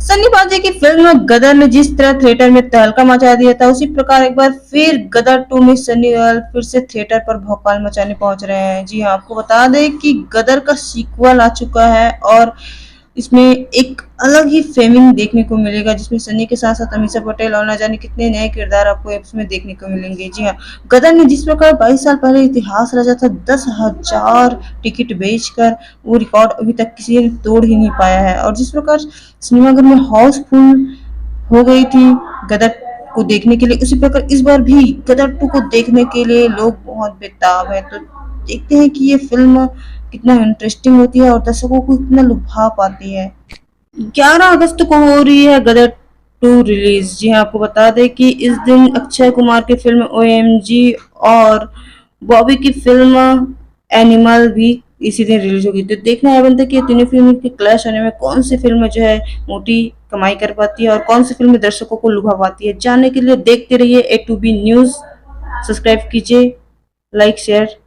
सन्नी पाजी की फिल्म गदर ने जिस तरह थिएटर में तहलका मचा दिया था, उसी प्रकार एक बार फिर गदर 2 में सन्नी देओल फिर से थिएटर पर भौकाल मचाने पहुंच रहे हैं। जी हाँ, आपको बता दें कि गदर का सीक्वल आ चुका है और इसमें एक अलग ही फेमिंग देखने को मिलेगा, जिसमें सन्नी के साथ साथ अमीषा पटेल और न जाने कितने नए किरदार आपको इसमें देखने को मिलेंगे। जी हाँ, गदर ने जिस प्रकार 22 साल पहले इतिहास रचा था, 10,000 टिकट बेचकर, वो रिकॉर्ड अभी तक किसी ने तोड़ ही नहीं पाया है। और जिस प्रकार सिनेमाघर में हाउसफुल हो गई थी गदर को देखने के लिए, उसी प्रकार इस बार भी गदर 2 को देखने के लिए लोग बहुत बेताब है। तो देखते हैं कि ये फिल्म कितना इंटरेस्टिंग होती है और दर्शकों को कितना लुभा पाती है। 11 अगस्त को हो रही है गदर 2 रिलीज। जी हाँ, आपको बता दें कि इस दिन अक्षय कुमार की फिल्म ओएमजी और बॉबी की फिल्म एनिमल भी इसी दिन रिलीज होगी। तो देखना है बनता है कि ये तीनों फिल्म के क्लैश होने में कौन सी फिल्म जो है मोटी कमाई कर पाती है और कौन सी फिल्म दर्शकों को लुभा पाती है। जानने के लिए देखते रहिए A2B न्यूज। सब्सक्राइब कीजिए, लाइक शेयर